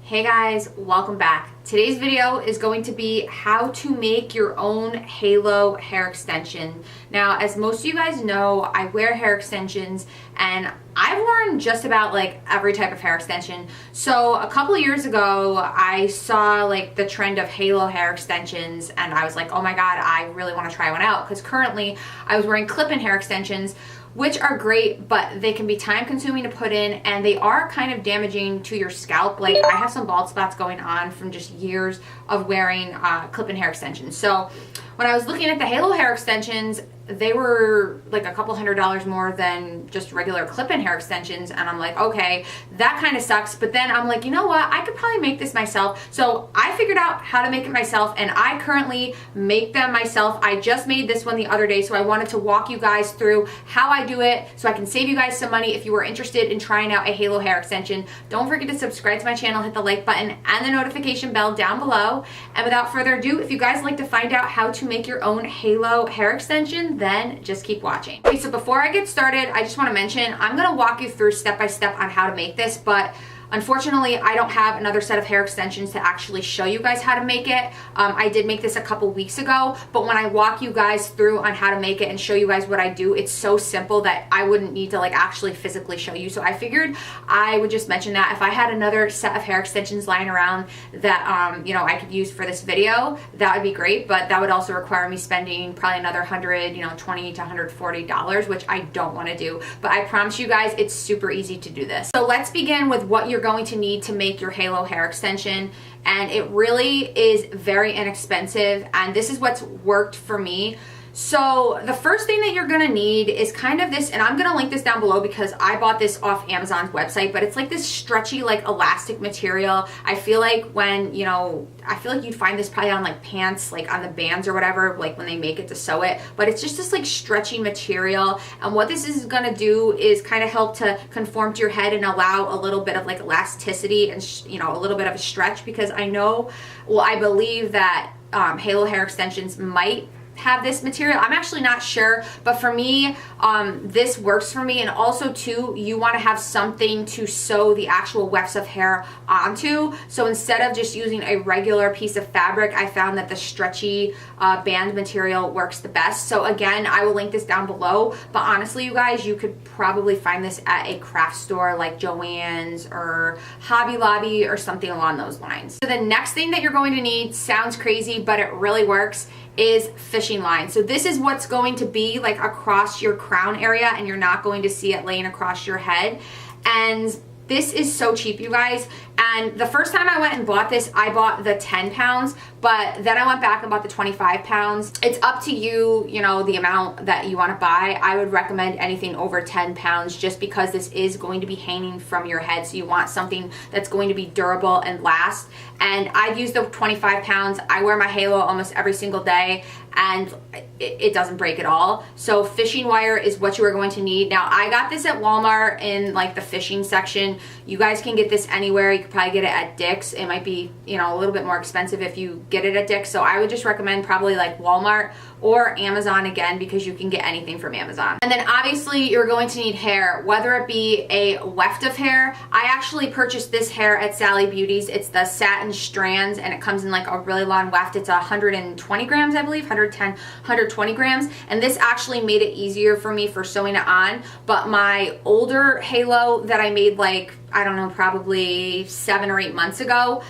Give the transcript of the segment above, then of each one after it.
Hey guys, welcome back. Today's video is going to be how to make your own halo hair extension. Now, as most of you guys know, I wear hair extensions and I've worn just about like every type of hair extension. So a couple of years ago, I saw like the trend of halo hair extensions and I was like, oh my God, I really want to try one out, because currently I was wearing clip-in hair extensions, which are great, but they can be time consuming to put in and they are kind of damaging to your scalp. Like, I have some bald spots going on from just years of wearing clip-in hair extensions. So when I was looking at the halo hair extensions, they were like a couple $100s more than just regular clip-in hair extensions, and I'm like, okay, that kind of sucks. But then I'm like, you know what, I could probably make this myself. So I figured out how to make it myself, and I currently make them myself. I just made this one the other day, so I wanted to walk you guys through how I do it so I can save you guys some money if you are interested in trying out a halo hair extension. Don't forget to subscribe to my channel, hit the like button and the notification bell down below. And without further ado, if you guys like to find out how to make your own halo hair extension, then just keep watching. Okay, so before I get started, I just want to mention I'm going to walk you through step by step on how to make this, but unfortunately, I don't have another set of hair extensions to actually show you guys how to make it. I did make this a couple weeks ago, but when I walk you guys through on how to make it and show you guys what I do, it's so simple that I wouldn't need to like actually physically show you. So I figured I would just mention that if I had another set of hair extensions lying around that you know, I could use for this video, that would be great, but that would also require me spending probably another $120 to $140, which I don't want to do. But I promise you guys, it's super easy to do this. So let's begin with what you're going to need to make your halo hair extension, and it really is very inexpensive, and this is what's worked for me. So the first thing that you're gonna need is kind of this, and I'm gonna link this down below because I bought this off Amazon's website, but it's like this stretchy, like elastic material. I feel like when, I feel like you'd find this probably on like pants, like on the bands or whatever, like when they make it to sew it, but it's just this like stretchy material. And what this is gonna do is kind of help to conform to your head and allow a little bit of like elasticity and, a little bit of a stretch, because I believe that halo hair extensions might have this material. I'm actually not sure, but for me, this works for me. And also too, you want to have something to sew the actual wefts of hair onto. So instead of just using a regular piece of fabric, I found that the stretchy band material works the best. So again, I will link this down below, but honestly, you guys, you could probably find this at a craft store like Joann's or Hobby Lobby or something along those lines. So the next thing that you're going to need, sounds crazy, but it really works, is fishing line. So this is what's going to be like across your crown area, and you're not going to see it laying across your head. And this is so cheap, you guys. And the first time I went and bought this, I bought the 10 pounds, but then I went back and bought the 25 pounds. It's up to you, the amount that you want to buy. I would recommend anything over 10 pounds just because this is going to be hanging from your head. So you want something that's going to be durable and last. And I've used the 25 pounds. I wear my halo almost every single day and it doesn't break at all. So fishing wire is what you are going to need. Now, I got this at Walmart in like the fishing section. You guys can get this anywhere. You could probably get it at Dick's. It might be, a little bit more expensive if you get it at Dick's. So I would just recommend probably like Walmart or Amazon again, because you can get anything from Amazon. And then obviously you're going to need hair, whether it be a weft of hair. I actually purchased this hair at Sally Beauty's. It's the satin strands and it comes in like a really long weft. It's 120 grams, I believe, 110, 120 grams. And this actually made it easier for me for sewing it on. But my older halo that I made like, I don't know, probably 7 or 8 months ago,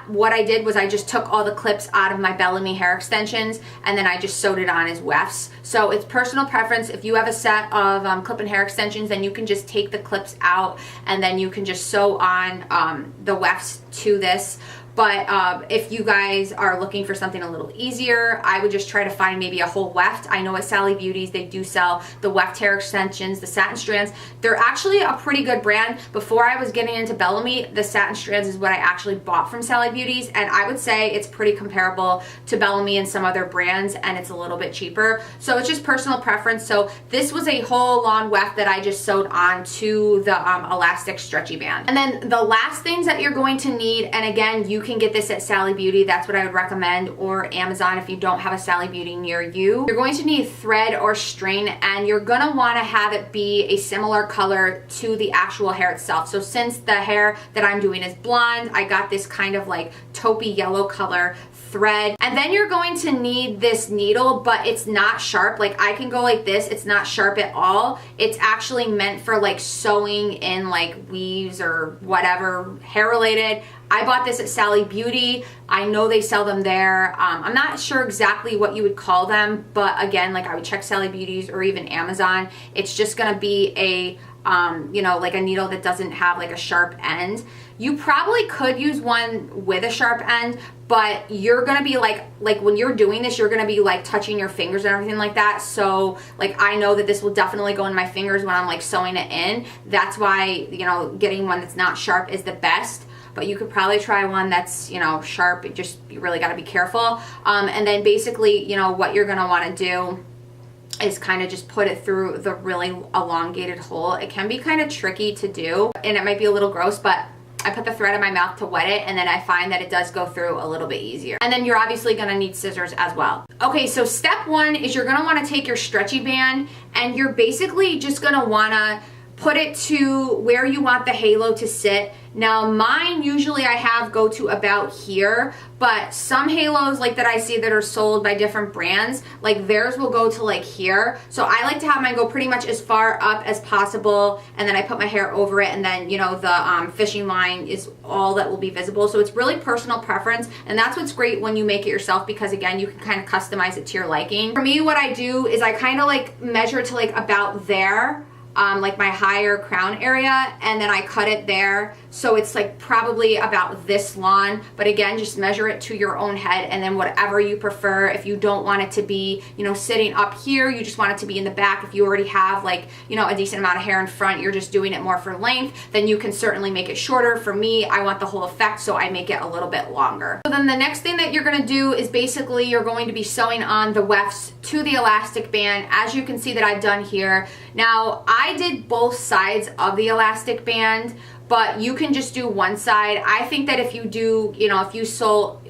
what I did was I just took all the clips out of my Bellamy hair extensions and then I just sewed it on as wefts. So it's personal preference. If you have a set of clip-in hair extensions, then you can just take the clips out and then you can just sew on the wefts to this. But if you guys are looking for something a little easier, I would just try to find maybe a whole weft. I know at Sally Beauty's, they do sell the weft hair extensions, the satin strands. They're actually a pretty good brand. Before I was getting into Bellamy, the satin strands is what I actually bought from Sally Beauty's, and I would say it's pretty comparable to Bellamy and some other brands, and it's a little bit cheaper. So it's just personal preference. So this was a whole long weft that I just sewed onto the elastic stretchy band. And then the last things that you're going to need, and again, you can get this at Sally Beauty. That's what I would recommend, or Amazon if you don't have a Sally Beauty near you. You're going to need thread or string, and you're gonna wanna have it be a similar color to the actual hair itself. So since the hair that I'm doing is blonde, I got this kind of like taupey yellow color thread. And then you're going to need this needle, but it's not sharp. Like I can go like this, it's not sharp at all. It's actually meant for like sewing in like weaves or whatever hair related. I bought this at Sally Beauty. I know they sell them there. I'm not sure exactly what you would call them, but again, like I would check Sally Beauty's or even Amazon. It's just gonna be a you know, like a needle that doesn't have like a sharp end. You probably could use one with a sharp end, but you're gonna be like when you're doing this, you're gonna be like touching your fingers and everything like that. So like I know that this will definitely go in my fingers when I'm like sewing it in. That's why, you know, getting one that's not sharp is the best. But you could probably try one that's, you know, sharp. You really got to be careful. And then basically, you know, what you're gonna want to do is kind of just put it through the really elongated hole. It can be kind of tricky to do, and it might be a little gross, but I put the thread in my mouth to wet it, and then I find that it does go through a little bit easier. And then you're obviously gonna need scissors as well. Okay, so step one is you're gonna wanna take your stretchy band, and you're basically just gonna wanna put it to where you want the halo to sit. Now mine usually I have go to about here, but some halos like that I see that are sold by different brands, like theirs will go to like here. So I like to have mine go pretty much as far up as possible, and then I put my hair over it, and then, you know, the fishing line is all that will be visible. So it's really personal preference, and that's what's great when you make it yourself, because again, you can kind of customize it to your liking. For me, what I do is I kind of like measure to like about there, like my higher crown area, and then I cut it there. So it's like probably about this long, but again, just measure it to your own head, and then whatever you prefer. If you don't want it to be, you know, sitting up here, you just want it to be in the back. If you already have like, you know, a decent amount of hair in front, you're just doing it more for length, then you can certainly make it shorter. For me, I want the whole effect, so I make it a little bit longer. So then the next thing that you're gonna do is basically you're going to be sewing on the wefts to the elastic band, as you can see that I've done here. Now, I did both sides of the elastic band, but you can just do one side. I think that if you do, you know, if you sew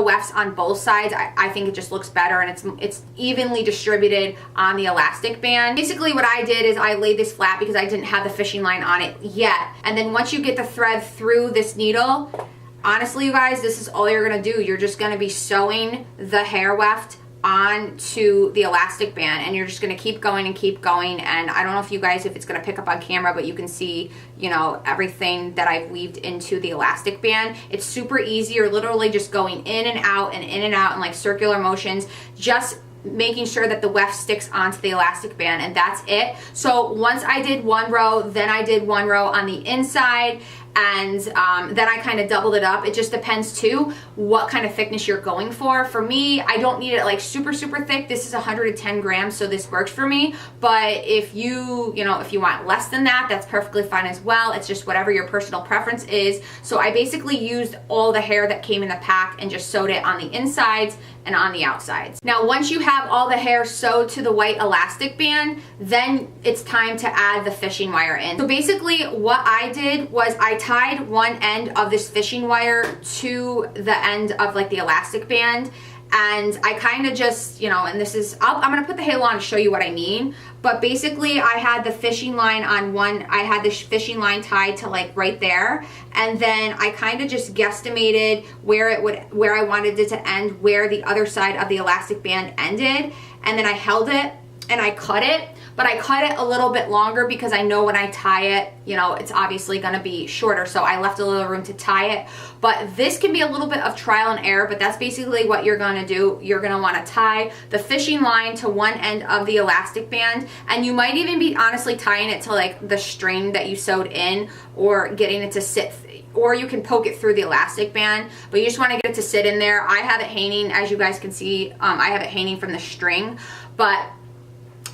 wefts on both sides, I think it just looks better, and it's evenly distributed on the elastic band. Basically what I did is I laid this flat because I didn't have the fishing line on it yet. And then once you get the thread through this needle, honestly, you guys, this is all you're gonna do. You're just gonna be sewing the hair weft onto the elastic band, and you're just going to keep going and keep going. And I don't know if you guys, if it's going to pick up on camera, but you can see, you know, everything that I've weaved into the elastic band. It's super easy. You're literally just going in and out and in and out in like circular motions, just making sure that the weft sticks onto the elastic band, and that's it. So once I did one row, then I did one row on the inside, and then I kind of doubled it up. It just depends too what kind of thickness you're going for. For me, I don't need it like super thick. This is 110 grams, so this works for me. But if you know, if you want less than that, that's perfectly fine as well. It's just whatever your personal preference is. So I basically used all the hair that came in the pack and just sewed it on the insides and on the outsides. Now, once you have all the hair sewed to the white elastic band, then it's time to add the fishing wire in. So basically what I did was I tied one end of this fishing wire to the end of like the elastic band, and I kind of just, you know, and this is, I'm gonna put the halo on to show you what I mean, but basically I had the fishing line on one, I had this fishing line tied to like right there, and then I kind of just guesstimated where I wanted it to end, where the other side of the elastic band ended, and then I held it and I cut it. But I cut it a little bit longer because I know when I tie it, you know, it's obviously going to be shorter. So I left a little room to tie it. But this can be a little bit of trial and error, but that's basically what you're going to do. You're going to want to tie the fishing line to one end of the elastic band. And you might even be honestly tying it to like the string that you sewed in, or getting it to sit, or you can poke it through the elastic band, but you just want to get it to sit in there. I have it hanging, as you guys can see, I have it hanging from the string, but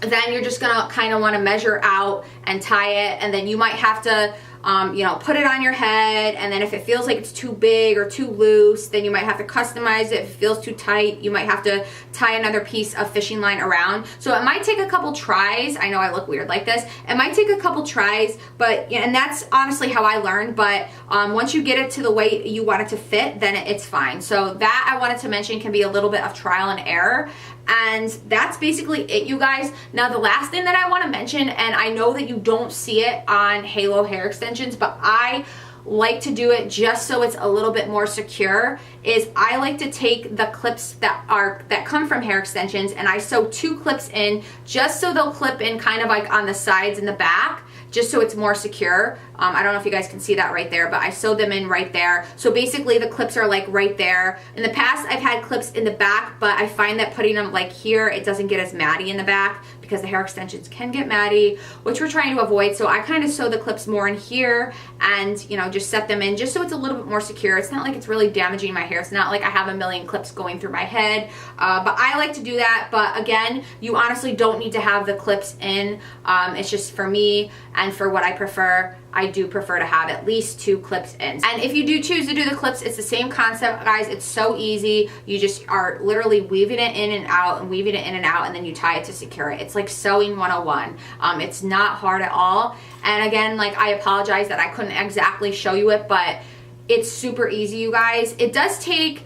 then you're just gonna kind of want to measure out and tie it, and then you might have to you know, put it on your head, and then if it feels like it's too big or too loose, then you might have to customize it. If it feels too tight, you might have to tie another piece of fishing line around. So it might take a couple tries. I know I look weird like this. It might take a couple tries, but, and that's honestly how I learned, but once you get it to the way you want it to fit, then it's fine. So that I wanted to mention can be a little bit of trial and error. And that's basically it, you guys. Now, the last thing that I want to mention, and I know that you don't see it on Halo hair extensions, but I like to do it just so it's a little bit more secure, is I like to take the clips that come from hair extensions, and I sew 2 clips in just so they'll clip in kind of like on the sides and the back, just so it's more secure. I don't know if you guys can see that right there, but I sewed them in right there. So basically the clips are like right there. In the past, I've had clips in the back, but I find that putting them like here, it doesn't get as matty in the back because the hair extensions can get matty, which we're trying to avoid. So I kind of sew the clips more in here and, you know, just set them in just so it's a little bit more secure. It's not like it's really damaging my hair. It's not like I have a million clips going through my head, but I like to do that. But again, you honestly don't need to have the clips in. It's just for me and for what I prefer. I do prefer to have at least 2 clips in. And if you do choose to do the clips, it's the same concept, guys. It's so easy. You just are literally weaving it in and out and weaving it in and out, and then you tie it to secure it. It's like sewing 101. It's not hard at all. And again, like, I apologize that I couldn't exactly show you it, but it's super easy, you guys. It does take,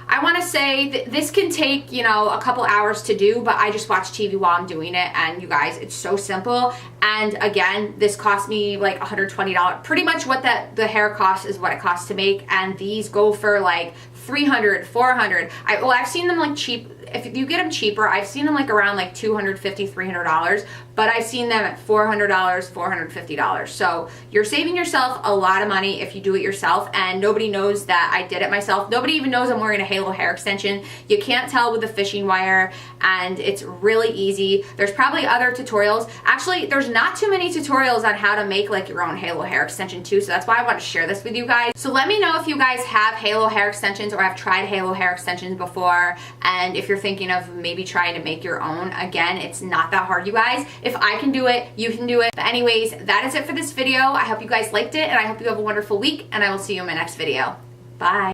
I want to say this can take, you know, a couple hours to do, but I just watch TV while I'm doing it, and you guys, it's so simple. And again, this cost me like $120. Pretty much what the hair cost is what it costs to make, and these go for like $300, $400. I've seen them like cheap. If you get them cheaper, I've seen them like around like $250, $300, but I've seen them at $400, $450. So you're saving yourself a lot of money if you do it yourself, and nobody knows that I did it myself. Nobody even knows I'm wearing a Halo hair extension. You can't tell with the fishing wire, and it's really easy. There's probably other tutorials. Actually, there's not too many tutorials on how to make like your own Halo hair extension too, so that's why I want to share this with you guys. So let me know if you guys have Halo hair extensions or have tried Halo hair extensions before, and if you're thinking of maybe trying to make your own. Again, it's not that hard, you guys. If I can do it, you can do it. But anyways, that is it for this video. I hope you guys liked it, and I hope you have a wonderful week, and I will see you in my next video. Bye.